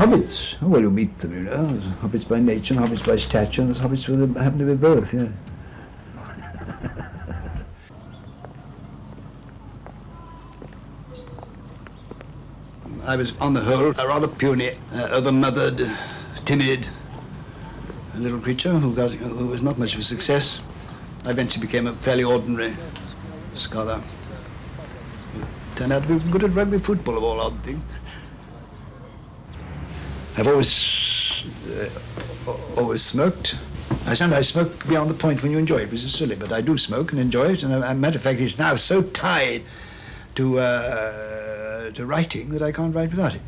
Hobbits, oh, well, you meet them, you know. There's hobbits by nature and hobbits by stature, and there's hobbits who happen to be both, yeah. I was, on the whole, a rather puny, over-mothered, timid little creature who was not much of a success. I eventually became a fairly ordinary scholar. Turned out to be good at rugby football, of all odd things. I've always smoked. I sometimes smoke beyond the point when you enjoy it, which is silly, but I do smoke and enjoy it. And as a matter of fact, it's now so tied to writing that I can't write without it.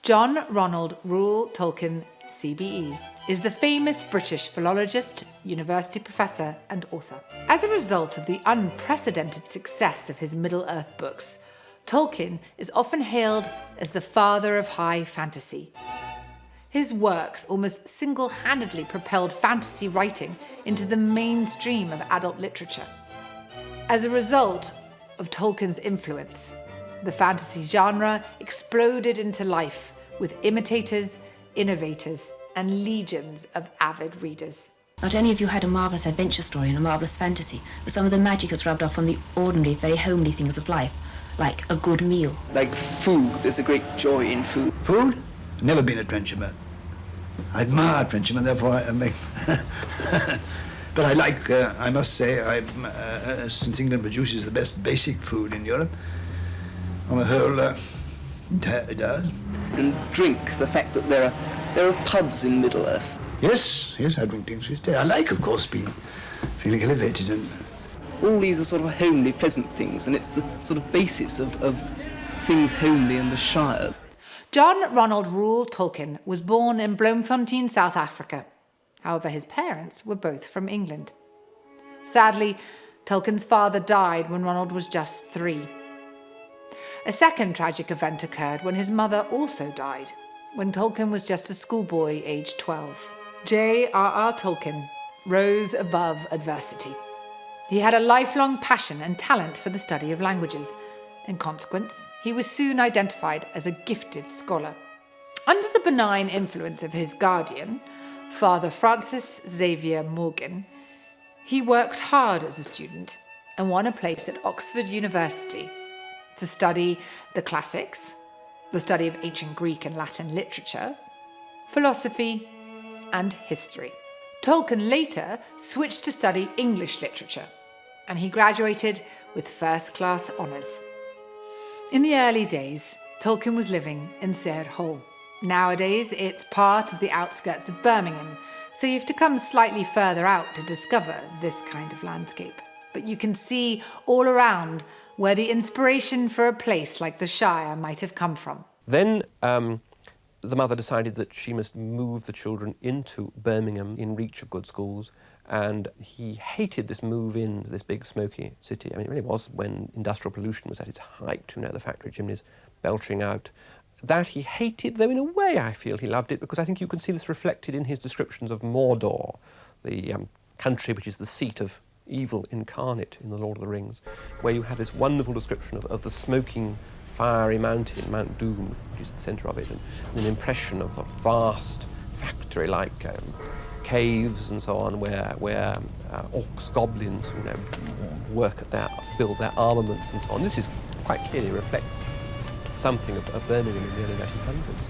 John Ronald Reuel Tolkien, CBE, is the famous British philologist, university professor, and author. As a result of the unprecedented success of his Middle-earth books, Tolkien is often hailed as the father of high fantasy. His works almost single-handedly propelled fantasy writing into the mainstream of adult literature. As a result of Tolkien's influence, the fantasy genre exploded into life with imitators, innovators, and legions of avid readers. Not only have you had a marvellous adventure story and a marvellous fantasy, but some of the magic has rubbed off on the ordinary, very homely things of life, like a good meal. Like food, there's a great joy in food. Food? Never been a trencherman. I admire trenchermen, therefore I make... But I like, I must say, since England produces the best basic food in Europe, on the whole, it does. And drink, the fact that there are pubs in Middle-earth. Yes, I drink things these days. I like, of course, feeling elevated and... All these are sort of homely, pleasant things, and it's the sort of basis of things homely in the Shire. John Ronald Reuel Tolkien was born in Bloemfontein, South Africa. However, his parents were both from England. Sadly, Tolkien's father died when Ronald was just 3. A second tragic event occurred when his mother also died, when Tolkien was just a schoolboy aged 12. J.R.R. Tolkien rose above adversity. He had a lifelong passion and talent for the study of languages. In consequence, he was soon identified as a gifted scholar. Under the benign influence of his guardian, Father Francis Xavier Morgan, he worked hard as a student and won a place at Oxford University to study the classics, the study of ancient Greek and Latin literature, philosophy, and history. Tolkien later switched to study English literature, and he graduated with first-class honours. In the early days, Tolkien was living in Sair Hall. Nowadays, it's part of the outskirts of Birmingham, so you have to come slightly further out to discover this kind of landscape. But you can see all around where the inspiration for a place like the Shire might have come from. Then the mother decided that she must move the children into Birmingham in reach of good schools, and he hated this move in this big smoky city. I mean, it really was when industrial pollution was at its height, you know, the factory chimneys belching out. That he hated, though in a way I feel he loved it, because I think you can see this reflected in his descriptions of Mordor, the country which is the seat of evil incarnate in The Lord of the Rings, where you have this wonderful description of the smoking, fiery mountain, Mount Doom, which is the centre of it, and an impression of a vast factory-like caves and so on, where orcs, goblins, you know, build their armaments and so on. This is quite clearly reflects something of Birmingham in the early 1900s.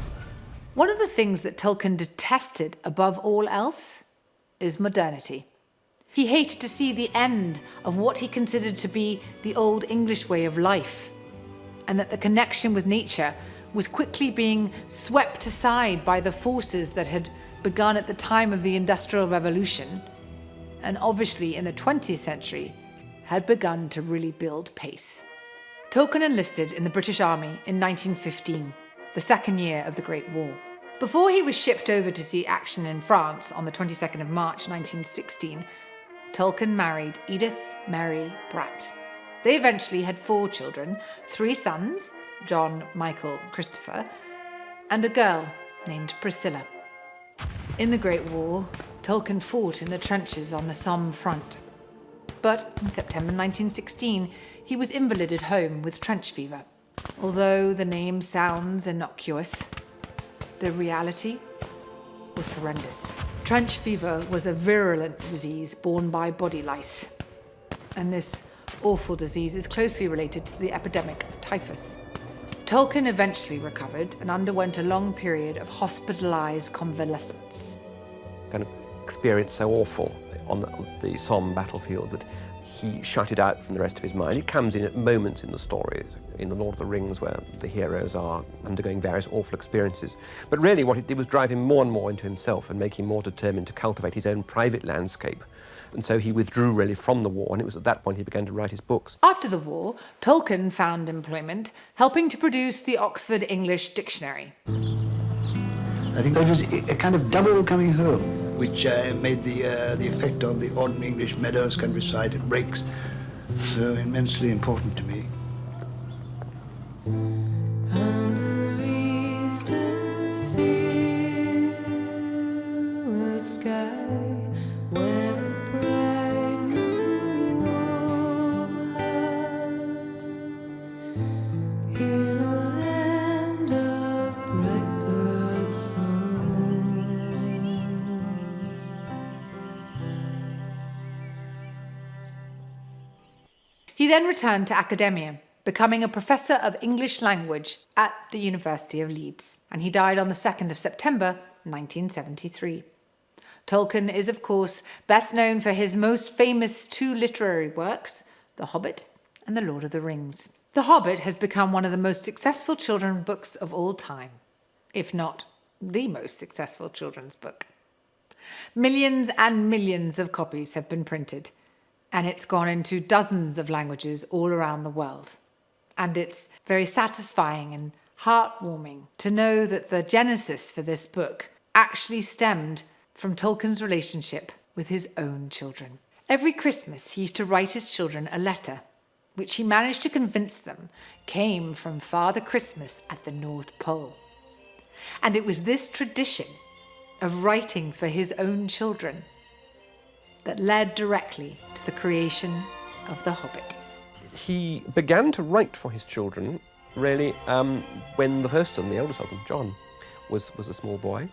One of the things that Tolkien detested above all else is modernity. He hated to see the end of what he considered to be the old English way of life, and that the connection with nature was quickly being swept aside by the forces that had begun at the time of the Industrial Revolution, and obviously in the 20th century had begun to really build pace. Tolkien enlisted in the British Army in 1915, the second year of the Great War. Before he was shipped over to see action in France on the 22nd of March 1916, Tolkien married Edith Mary Bratt. They eventually had 4 children, 3 sons, John, Michael, Christopher, and a girl named Priscilla. In the Great War, Tolkien fought in the trenches on the Somme front. But in September 1916, he was invalided home with trench fever. Although the name sounds innocuous, the reality was horrendous. Trench fever was a virulent disease borne by body lice, and this awful disease is closely related to the epidemic of typhus. Tolkien eventually recovered and underwent a long period of hospitalized convalescence. Kind of experience so awful on the Somme battlefield that he shut it out from the rest of his mind. It comes in at moments in the story, in The Lord of the Rings, where the heroes are undergoing various awful experiences. But really what it did was drive him more and more into himself and make him more determined to cultivate his own private landscape. And so he withdrew really from the war, and it was at that point he began to write his books. After the war, Tolkien found employment helping to produce the Oxford English Dictionary. I think that was a kind of double coming home, which made the effect on the ordinary English meadows, countryside, and brakes so immensely important to me. Under eastern sea, a sky where the bright moon overhead, in a land of bright bird song. He then returned to academia, becoming a professor of English language at the University of Leeds, and he died on the 2nd of September 1973. Tolkien is, of course, best known for his most famous two literary works, The Hobbit and The Lord of the Rings. The Hobbit has become one of the most successful children's books of all time, if not the most successful children's book. Millions and millions of copies have been printed, and it's gone into dozens of languages all around the world. And it's very satisfying and heartwarming to know that the genesis for this book actually stemmed from Tolkien's relationship with his own children. Every Christmas, he used to write his children a letter, which he managed to convince them came from Father Christmas at the North Pole. And it was this tradition of writing for his own children that led directly to the creation of The Hobbit. He began to write for his children, really, when the first of them, the eldest of them, John, was a small boy.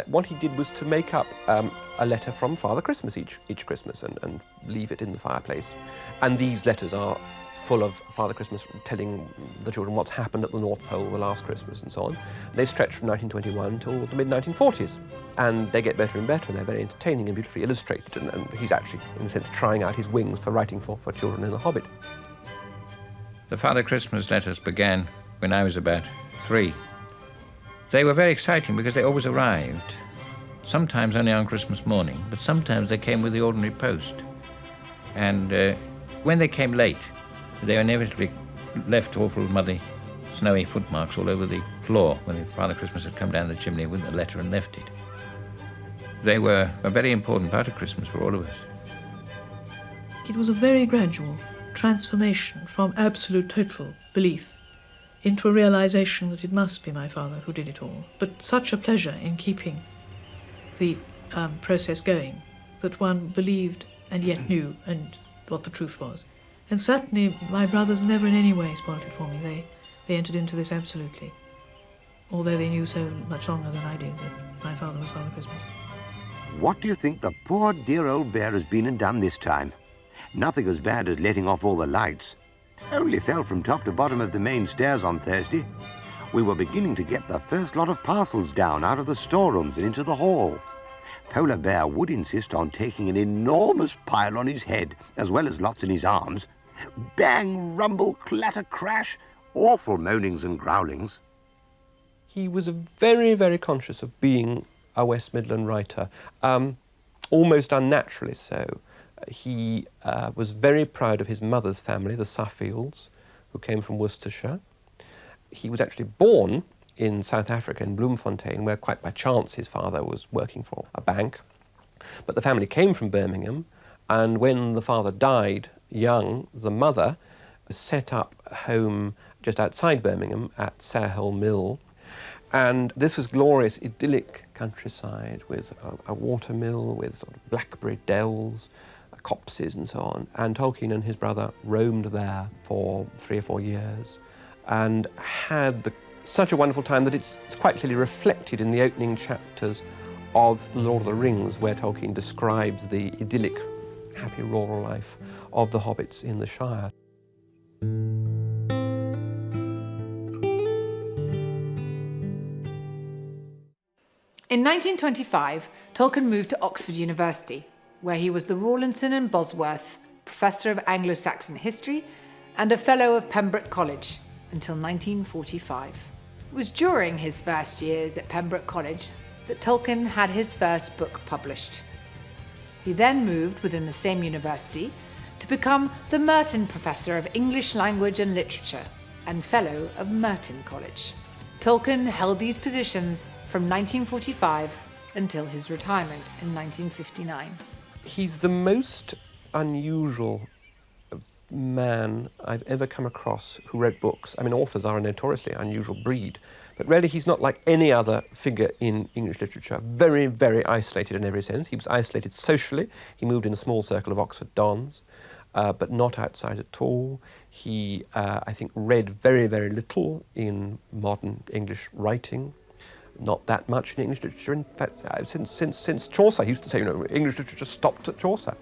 What he did was to make up a letter from Father Christmas each Christmas and leave it in the fireplace. And these letters are full of Father Christmas telling the children what's happened at the North Pole the last Christmas and so on. They stretch from 1921 till the mid-1940s. And they get better and better, and they're very entertaining and beautifully illustrated. And he's actually, in a sense, trying out his wings for writing for children in The Hobbit. The Father Christmas letters began when I was about 3. They were very exciting because they always arrived, sometimes only on Christmas morning, but sometimes they came with the ordinary post. And when they came late, they inevitably left awful muddy, snowy footmarks all over the floor when Father Christmas had come down the chimney with the letter and left it. They were a very important part of Christmas for all of us. It was a very gradual transformation from absolute total belief into a realization that it must be my father who did it all. But such a pleasure in keeping the process going that one believed and yet knew and what the truth was. And certainly my brothers never in any way spoiled it for me. They entered into this absolutely, although they knew so much longer than I did that my father was Father Christmas. What do you think the poor dear old bear has been and done this time? Nothing as bad as letting off all the lights. Only fell from top to bottom of the main stairs on Thursday. We were beginning to get the first lot of parcels down out of the storerooms and into the hall. Polar Bear would insist on taking an enormous pile on his head, as well as lots in his arms. Bang, rumble, clatter, crash. Awful moanings and growlings. He was very, very conscious of being a West Midland writer, almost unnaturally so. He was very proud of his mother's family, the Suffields, who came from Worcestershire. He was actually born in South Africa, in Bloemfontein, where quite by chance his father was working for a bank. But the family came from Birmingham, and when the father died young, the mother set up a home just outside Birmingham at Sarehole Mill. And this was glorious, idyllic countryside with a water mill, with sort of blackberry dells, copses and so on. And Tolkien and his brother roamed there for 3 or 4 years and had the such a wonderful time that it's quite clearly reflected in the opening chapters of The Lord of the Rings, where Tolkien describes the idyllic, happy rural life of the hobbits in the Shire. In 1925, Tolkien moved to Oxford University, where he was the Rawlinson and Bosworth Professor of Anglo-Saxon History and a Fellow of Pembroke College until 1945. It was during his first years at Pembroke College that Tolkien had his first book published. He then moved within the same university to become the Merton Professor of English Language and Literature and Fellow of Merton College. Tolkien held these positions from 1945 until his retirement in 1959. He's the most unusual man I've ever come across who wrote books. I mean, authors are a notoriously unusual breed, but really he's not like any other figure in English literature. Very, very isolated in every sense. He was isolated socially. He moved in a small circle of Oxford dons, but not outside at all. He, I think, read very, very little in modern English writing. Not that much in English literature. In fact, since Chaucer, he used to say, English literature stopped at Chaucer.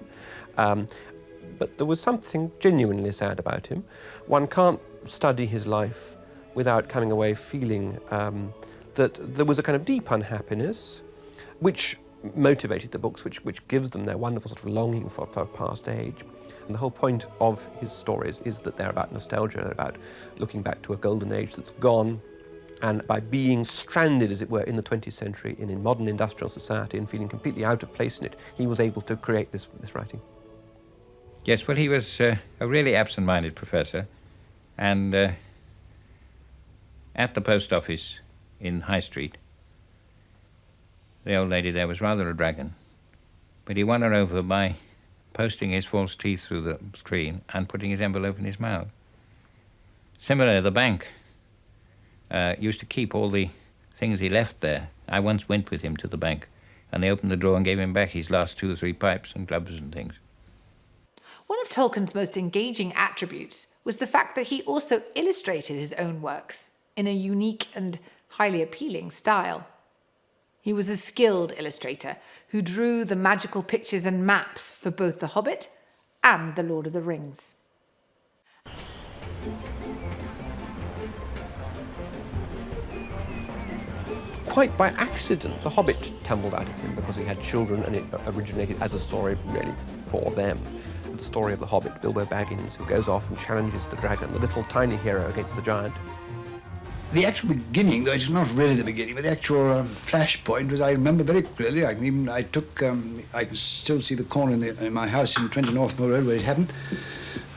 But there was something genuinely sad about him. One can't study his life without coming away feeling that there was a kind of deep unhappiness which motivated the books, which gives them their wonderful sort of longing for a past age. And the whole point of his stories is that they're about nostalgia, they're about looking back to a golden age that's gone, and by being stranded, as it were, in the 20th century, in modern industrial society, and feeling completely out of place in it, he was able to create this writing. Yes, well, he was a really absent-minded professor, and at the post office in High Street, the old lady there was rather a dragon, but he won her over by posting his false teeth through the screen and putting his envelope in his mouth. Similarly, the bank used to keep all the things he left there. I once went with him to the bank, and they opened the drawer and gave him back his last 2 or 3 pipes and gloves and things. One of Tolkien's most engaging attributes was the fact that he also illustrated his own works in a unique and highly appealing style. He was a skilled illustrator who drew the magical pictures and maps for both The Hobbit and The Lord of the Rings. Quite by accident, The Hobbit tumbled out of him because he had children and it originated as a story really for them. The story of the Hobbit, Bilbo Baggins, who goes off and challenges the dragon, the little tiny hero against the giant. The actual beginning, though it's not really the beginning, but the actual flashpoint was, I remember very clearly. I can still see the corner in my house in 20 Northmoor Road where it happened.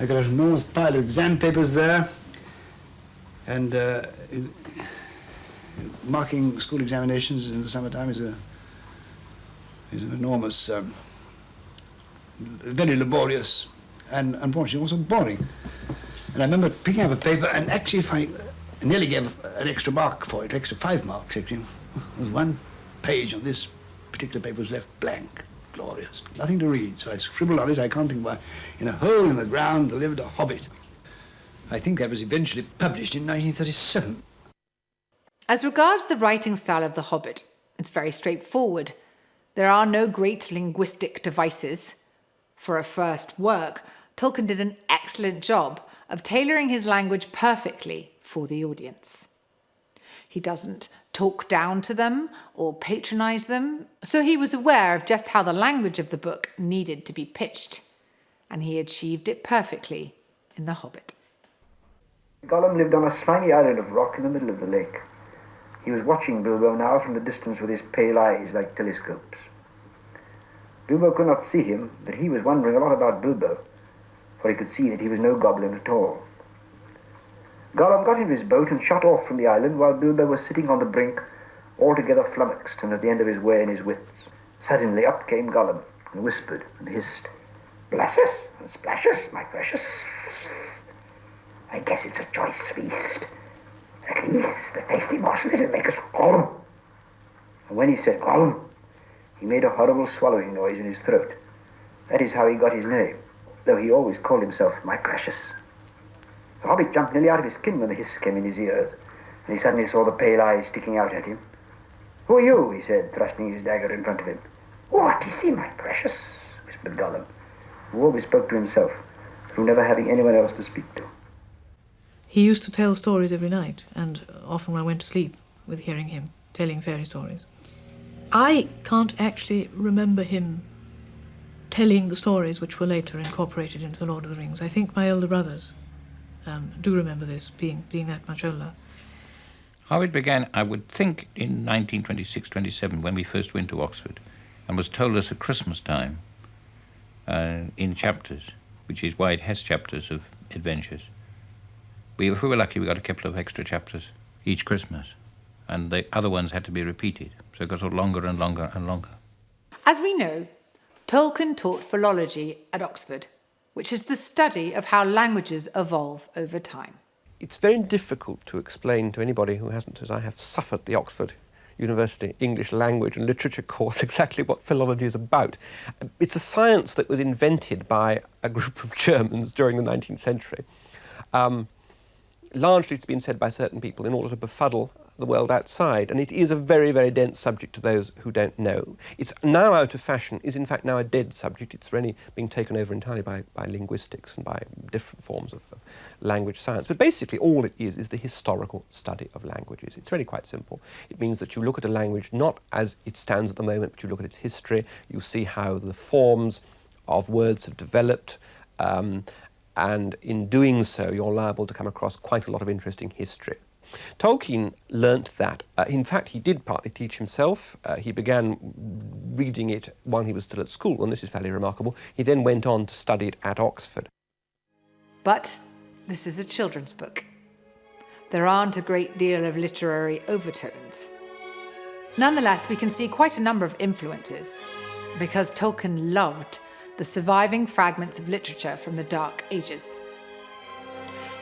I got an enormous pile of exam papers there, and marking school examinations in the summertime is an enormous, very laborious, and unfortunately also boring. And I remember picking up a paper and actually finding, I nearly gave an extra mark for it, extra 5 marks actually. There was 1 page on this particular paper was left blank, glorious, nothing to read. So I scribbled on it, I can't think why, in a hole in the ground there lived a hobbit. I think that was eventually published in 1937. As regards the writing style of The Hobbit, it's very straightforward. There are no great linguistic devices. For a first work, Tolkien did an excellent job of tailoring his language perfectly for the audience. He doesn't talk down to them or patronize them, so he was aware of just how the language of the book needed to be pitched, and he achieved it perfectly in The Hobbit. Gollum lived on a slimy island of rock in the middle of the lake. He was watching Bilbo now from the distance with his pale eyes like telescopes. Bilbo could not see him, but he was wondering a lot about Bilbo, for he could see that he was no goblin at all. Gollum got into his boat and shot off from the island while Bilbo was sitting on the brink, altogether flummoxed and at the end of his way and his wits. Suddenly up came Gollum and whispered and hissed, "Bless us and splash us, my precious. I guess it's a choice feast. At least a tasty morsel it'll make us Gollum." And when he said Gollum, he made a horrible swallowing noise in his throat. That is how he got his name, though he always called himself my precious. The Hobbit jumped nearly out of his skin when the hiss came in his ears, and he suddenly saw the pale eyes sticking out at him. "Who are you?" he said, thrusting his dagger in front of him. "What is he, my precious?" whispered Gollum, who always spoke to himself, through never having anyone else to speak to. He used to tell stories every night, and often I went to sleep with hearing him telling fairy stories. I can't actually remember him telling the stories which were later incorporated into The Lord of the Rings. I think my older brothers do remember this, being that much older. How it began, I would think, in 1926-27, when we first went to Oxford, and was told us at Christmas time, in chapters, which is why it has chapters of adventures. If we were lucky, we got a couple of extra chapters each Christmas, and the other ones had to be repeated, so it got longer and longer and longer. As we know, Tolkien taught philology at Oxford, which is the study of how languages evolve over time. It's very difficult to explain to anybody who hasn't, as I have, suffered the Oxford University English Language and Literature course exactly what philology is about. It's a science that was invented by a group of Germans during the 19th century. Largely it's been said by certain people in order to befuddle the world outside, and it is a very, very dense subject to those who don't know. It's now out of fashion, is in fact now a dead subject. It's really being taken over entirely by linguistics and by different forms of language science. But basically all it is the historical study of languages. It's really quite simple. It means that you look at a language not as it stands at the moment, but you look at its history, you see how the forms of words have developed, and in doing so you're liable to come across quite a lot of interesting history. Tolkien learnt that. In fact, he did partly teach himself. He began reading it while he was still at school, and this is fairly remarkable. He then went on to study it at Oxford. But this is a children's book. There aren't a great deal of literary overtones. Nonetheless, we can see quite a number of influences, because Tolkien loved the surviving fragments of literature from the Dark Ages.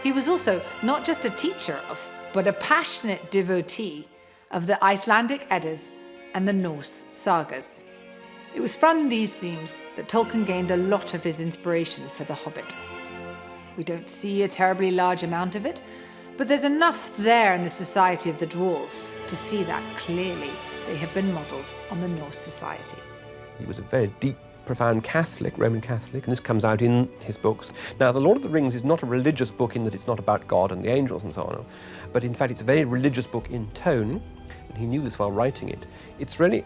He was also not just a teacher of, but a passionate devotee of the Icelandic Eddas and the Norse sagas. It was from these themes that Tolkien gained a lot of his inspiration for The Hobbit. We don't see a terribly large amount of it, but there's enough there in the society of the dwarves to see that clearly they have been modelled on the Norse society. He was a very deep, profound Catholic, Roman Catholic, and this comes out in his books. Now, The Lord of the Rings is not a religious book in that it's not about God and the angels and so on, but in fact it's a very religious book in tone, and he knew this while writing it. It's really,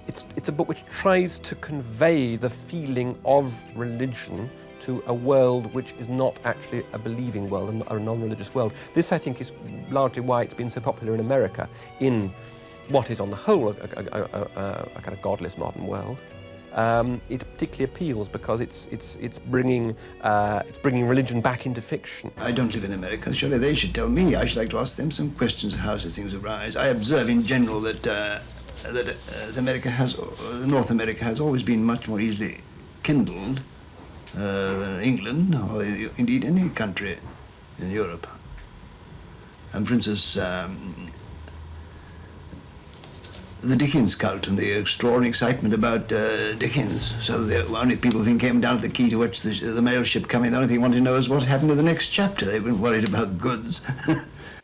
it's a book which tries to convey the feeling of religion to a world which is not actually a believing world, a non-religious world. This, I think, is largely why it's been so popular in America, in what is on the whole a kind of godless modern world. It particularly appeals because it's bringing religion back into fiction. I don't live in America. Surely they should tell me. I should like to ask them some questions of how such things arise. I observe in general that North America has always been much more easily kindled than England, or indeed any country in Europe. And for instance, the Dickens cult and the extraordinary excitement about Dickens. So the only people who came down to the quay to watch the mail ship coming, the only thing they wanted to know is what happened to the next chapter. They weren't worried about goods.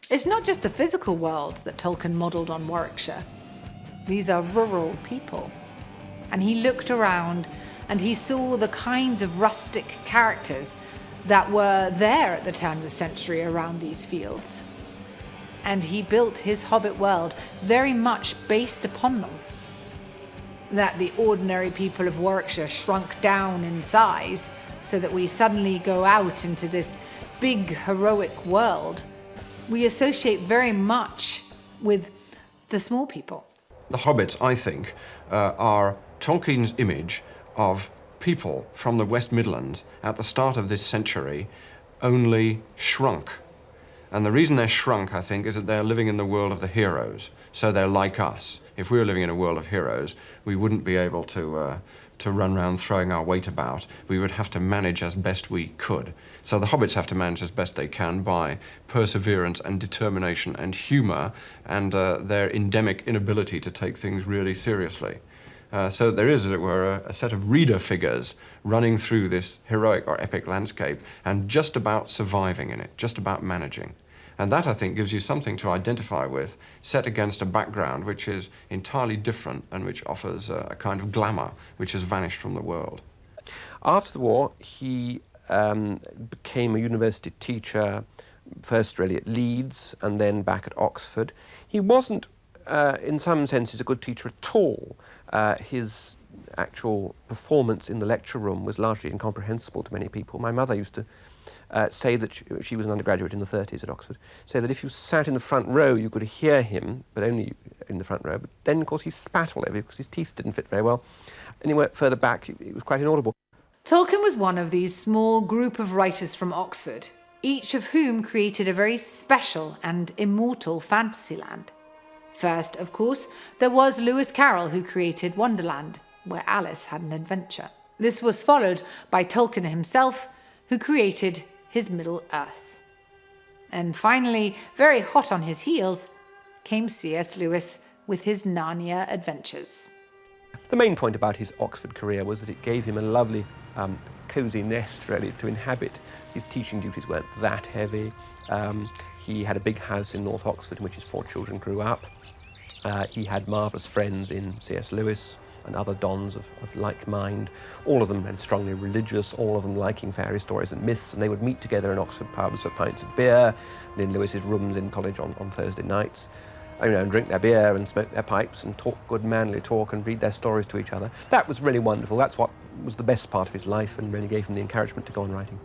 It's not just the physical world that Tolkien modelled on Warwickshire. These are rural people. And he looked around and he saw the kinds of rustic characters that were there at the turn of the century around these fields. And he built his Hobbit world very much based upon them. That the ordinary people of Warwickshire shrunk down in size so that we suddenly go out into this big, heroic world, we associate very much with the small people. The Hobbits, I think, are Tolkien's image of people from the West Midlands at the start of this century, only shrunk. And the reason they're shrunk, I think, is that they're living in the world of the heroes. So they're like us. If we were living in a world of heroes, we wouldn't be able to run around throwing our weight about. We would have to manage as best we could. So the Hobbits have to manage as best they can by perseverance and determination and humor and their endemic inability to take things really seriously. So there is, as it were, a set of reader figures running through this heroic or epic landscape and just about surviving in it, just about managing. And that, I think, gives you something to identify with, set against a background which is entirely different and which offers a kind of glamour which has vanished from the world. After the war, he became a university teacher, first really at Leeds and then back at Oxford. He wasn't, in some senses, a good teacher at all. His actual performance in the lecture room was largely incomprehensible to many people. My mother used to say that she was an undergraduate in the 30s at Oxford, say that if you sat in the front row you could hear him, but only in the front row. But then, of course, he spat all over you because his teeth didn't fit very well. Anywhere further back, it was quite inaudible. Tolkien was one of these small group of writers from Oxford, each of whom created a very special and immortal fantasy land. First, of course, there was Lewis Carroll, who created Wonderland, where Alice had an adventure. This was followed by Tolkien himself, who created his Middle-earth. And finally, very hot on his heels, came C.S. Lewis with his Narnia adventures. The main point about his Oxford career was that it gave him a lovely, cosy nest, really, to inhabit. His teaching duties weren't that heavy. He had a big house in North Oxford in which his 4 children grew up. He had marvellous friends in C.S. Lewis and other dons of like mind. All of them had strongly religious, all of them liking fairy stories and myths, and they would meet together in Oxford pubs for pints of beer and in Lewis's rooms in college on Thursday nights. And drink their beer and smoke their pipes and talk good manly talk and read their stories to each other. That was really wonderful. That's what was the best part of his life and really gave him the encouragement to go on writing.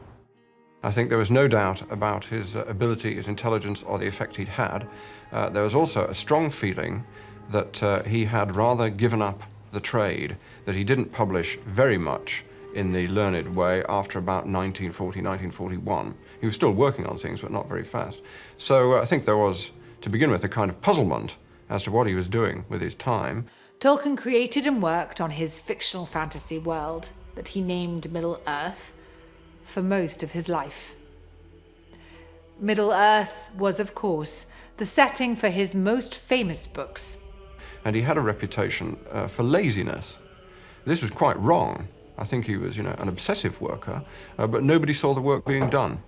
I think there was no doubt about his ability, his intelligence, or the effect he'd had. There was also a strong feeling that he had rather given up the trade, that he didn't publish very much in the learned way after about 1940, 1941. He was still working on things, but not very fast. So I think there was, to begin with, a kind of puzzlement as to what he was doing with his time. Tolkien created and worked on his fictional fantasy world that he named Middle-earth for most of his life. Middle-earth was, of course, the setting for his most famous books. And he had a reputation for laziness. This was quite wrong. I think he was, an obsessive worker, but nobody saw the work being done.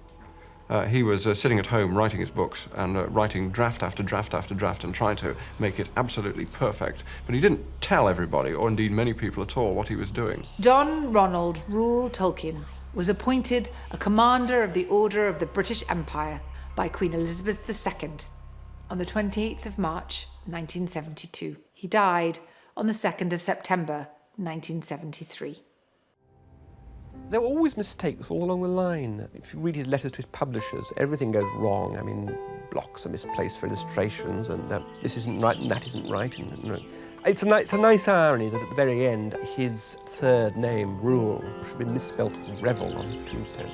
He was sitting at home writing his books and writing draft after draft after draft and trying to make it absolutely perfect. But he didn't tell everybody, or indeed many people at all, what he was doing. John Ronald Reuel Tolkien was appointed a Commander of the Order of the British Empire by Queen Elizabeth II on the 28th of March, 1972. He died on the 2nd of September, 1973. There were always mistakes all along the line. If you read his letters to his publishers, everything goes wrong. I mean, blocks are misplaced for illustrations, and this isn't right and that isn't right. It's a nice irony that at the very end, his third name, Reuel, should be misspelt Revel on his tombstone.